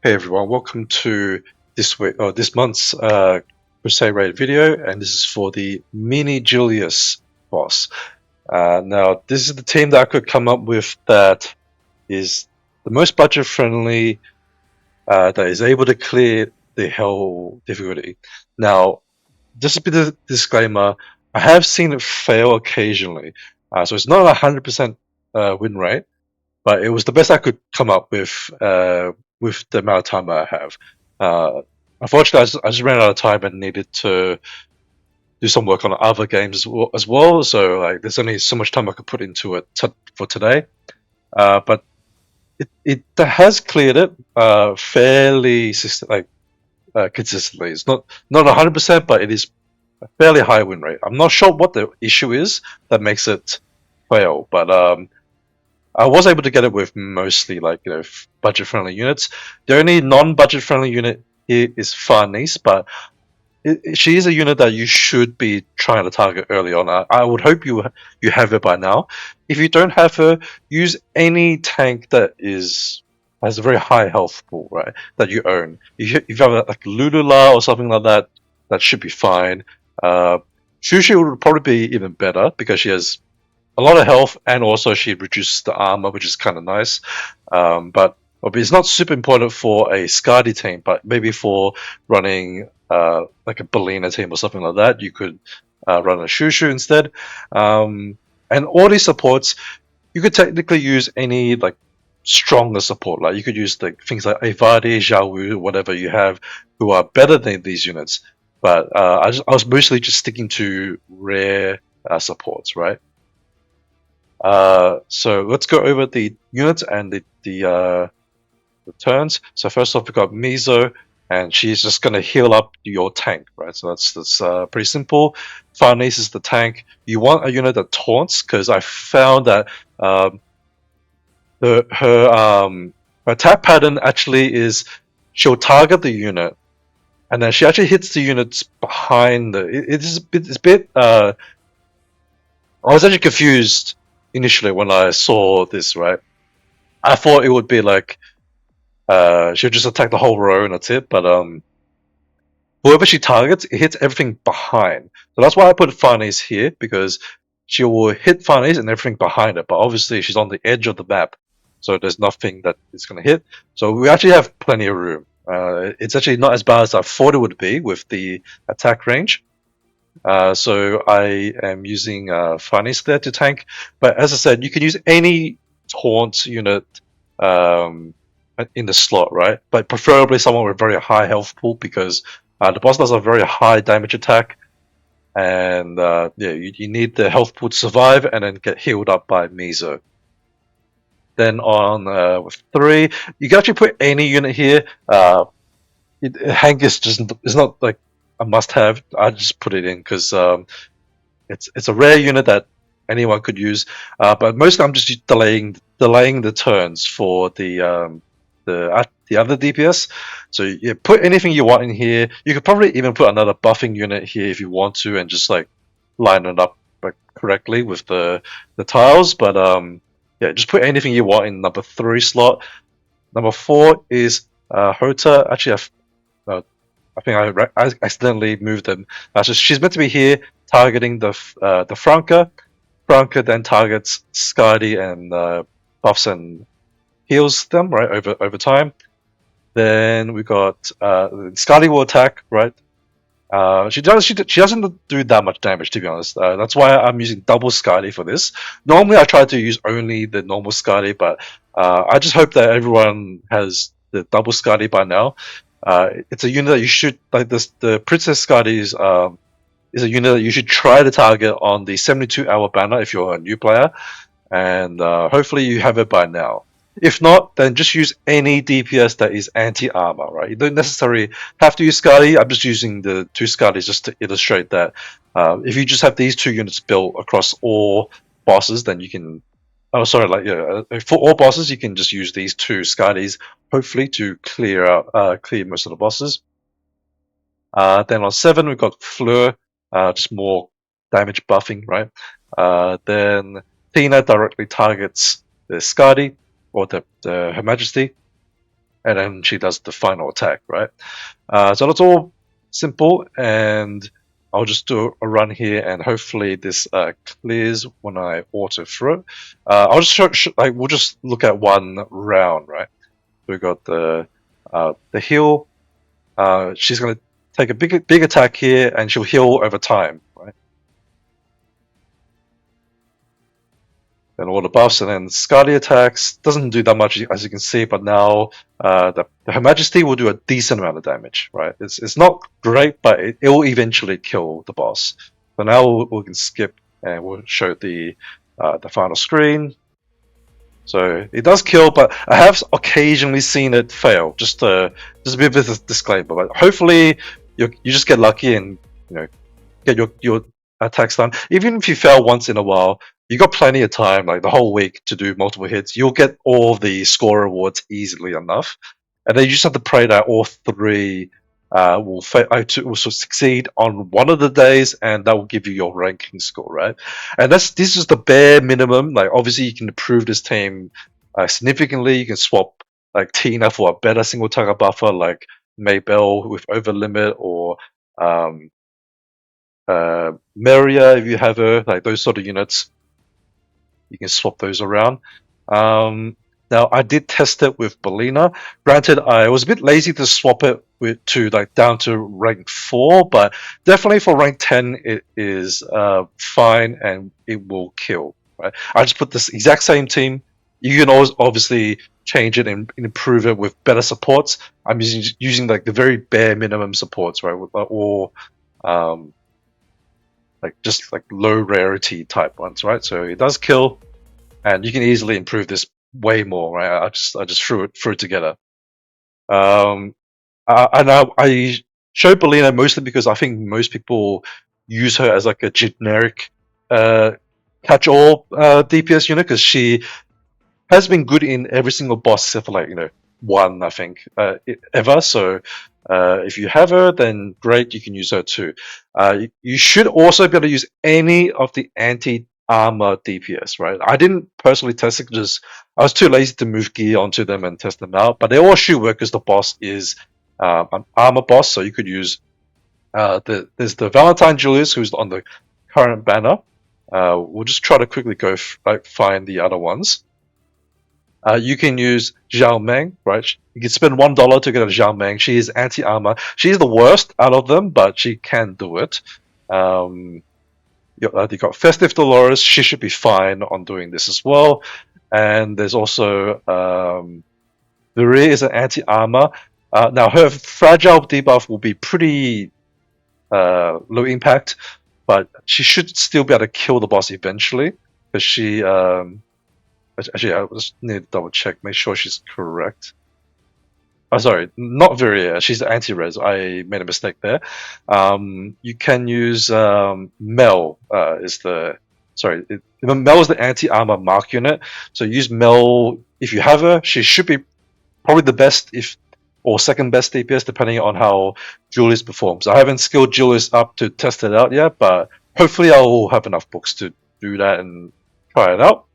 Hey everyone, welcome to this month's Crusade raid video, and this is for the mini Julius boss. Now, this is the team that I could come up with that is the most budget friendly, that is able to clear the hell difficulty. Now, just a bit of disclaimer: I have seen it fail occasionally, so it's not 100% win rate. But it was the best I could come up with the amount of time that I have. Unfortunately, I just ran out of time and needed to do some work on other games as well. So like, there's only so much time I could put into it for today. But it has cleared it fairly consistently. It's not 100%, but it is a fairly high win rate. I'm not sure what the issue is that makes it fail, but I was able to get it with mostly budget-friendly units. The only non-budget-friendly unit here is Farnese, but she is a unit that you should be trying to target early on. I would hope you have her by now. If you don't have her, use any tank that has a very high health pool, right? That you own. If you have like Lulula or something like that, that should be fine. Shushu would probably be even better because she has a lot of health, and also she reduces the armor, which is kind of nice. But it's not super important for a Skadi team, but maybe for running like a Bolina team or something like that, you could run a Shushu instead. And all these supports, you could technically use any like stronger support. Like you could use things like Avadi, Xiaowu, whatever you have, who are better than these units. But I was mostly just sticking to rare supports, right? So let's go over the units and the turns. So first off, we've got Mizo, and she's just going to heal up your tank, right? So that's pretty simple. Farnese is the tank. You want a unit that taunts, because I found that her attack pattern actually is she'll target the unit, and then she actually hits the units behind it's a bit I was actually confused initially when I saw this, right? I thought it would be like she'll just attack the whole row and that's it, but whoever she targets, it hits everything behind. So that's why I put Farnese here, because she will hit Farnese and everything behind it, but obviously she's on the edge of the map, so there's nothing that it's going to hit. So we actually have plenty of room. It's actually not as bad as I thought it would be with the attack range. So I am using Farnese there to tank, but as I said, you can use any taunt unit in the slot, right? But preferably someone with very high health pool, because the boss does a very high damage attack, and yeah, you need the health pool to survive and then get healed up by Mizo. Then on with 3, you can actually put any unit here. Hank is not like a must-have. I just put it in because it's a rare unit that anyone could use. But mostly I'm just delaying the turns for the other DPS. So yeah, put anything you want in here. You could probably even put another buffing unit here if you want to, and just like line it up correctly with the tiles. But yeah, just put anything you want in number 3 slot. Number 4 is Hota. Actually, I think I accidentally moved them. So she's meant to be here targeting the Franca. Franca then targets Skadi and buffs and heals them, right, over time. Then we got Skadi will attack, right? She doesn't do that much damage, to be honest. That's why I'm using double Skadi for this. Normally I try to use only the normal Skadi, but I just hope that everyone has the double Skadi by now. It's a unit that you should like. The Princess Skadi is a unit that you should try to target on the 72-hour banner if you're a new player, and hopefully you have it by now. If not, then just use any DPS that is anti-armour, right? You don't necessarily have to use Skadi. I'm just using the 2 Skadis just to illustrate that. If you just have these 2 units built across all bosses, then you can... Oh, sorry, for all bosses, you can just use these 2 Skadis, hopefully, to clear most of the bosses. Then on 7, we've got Fleur, just more damage buffing, right? Then Tina directly targets the Skadi, or her Majesty. and then she does the final attack, right? So that's all simple, and I'll just do a run here, and hopefully this clears when I auto through it. I'll just we'll just look at one round, right? We got the heal. She's gonna take a big attack here, and she'll heal over time, right? Then all the buffs, and then Skadi attacks doesn't do that much as you can see, but now her Majesty will do a decent amount of damage, right? It's not great, but it will eventually kill the boss. So now we can skip and we'll show the final screen. So it does kill, but I have occasionally seen it fail. Just a bit of a disclaimer, but hopefully you just get lucky and get your attacks done. Even if you fail once in a while, you got plenty of time, like the whole week, to do multiple hits. You'll get all the score rewards easily enough, and then you just have to pray that all three will succeed on one of the days, and that will give you your ranking score, right? And this is the bare minimum. Like obviously, you can improve this team significantly. You can swap like Tina for a better single target buffer, like Maybell with over limit, or Maria if you have her, like those sort of units. You can swap those around. Now I did test it with Bolina. Granted, I was a bit lazy to swap it to like down to rank 4, but definitely for rank 10 it is fine and it will kill. Right? I just put this exact same team. You can always obviously change it and improve it with better supports. I'm using like the very bare minimum supports, right? Or like just like low rarity type ones, right? So it does kill, and you can easily improve this way more, right? I just threw it together. And I showed Bolina mostly because I think most people use her as like a generic catch-all DPS unit, because she has been good in every single boss except for like one, I think, ever. So if you have her, then great, you can use her too. You should also be able to use any of the anti-armour DPS, right? I didn't personally test it because I was too lazy to move gear onto them and test them out, but they all should work because the boss is an armor boss, so you could use there's the Valentine Julius, who's on the current banner. We'll just try to quickly go find the other ones. You can use Zhao Meng, right? You can spend $1 to get a Zhao Meng. She is anti-armor. She's the worst out of them, but she can do it. You got Festive Dolores. She should be fine on doing this as well. And there's also Maria is an anti-armor. Now her fragile debuff will be pretty low impact, but she should still be able to kill the boss eventually, because she actually, I just need to double check, make sure she's correct. Oh, sorry, not Viria. She's anti-res. I made a mistake there. You can use Mel. Mel is the anti-armor mark unit. So use Mel if you have her. She should be probably the best or second best DPS depending on how Julius performs. I haven't skilled Julius up to test it out yet, but hopefully I'll have enough books to do that and try it out.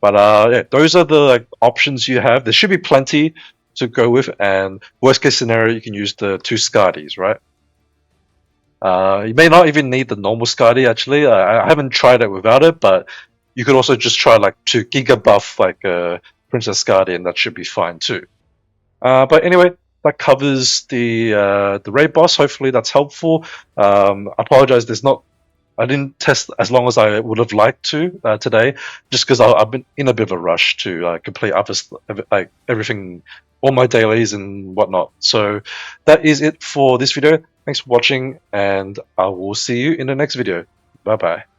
But yeah, those are the options you have. There should be plenty to go with, and worst case scenario, you can use the 2 Skadis, right? You may not even need the normal Skadi, actually. I haven't tried it without it, but you could also just try like 2 Giga buff like Princess Skadi, and that should be fine too. But anyway, that covers the raid boss. Hopefully that's helpful. I apologize, I didn't test as long as I would have liked to today, just because I've been in a bit of a rush to complete everything, all my dailies and whatnot. So that is it for this video. Thanks for watching, and I will see you in the next video. Bye bye.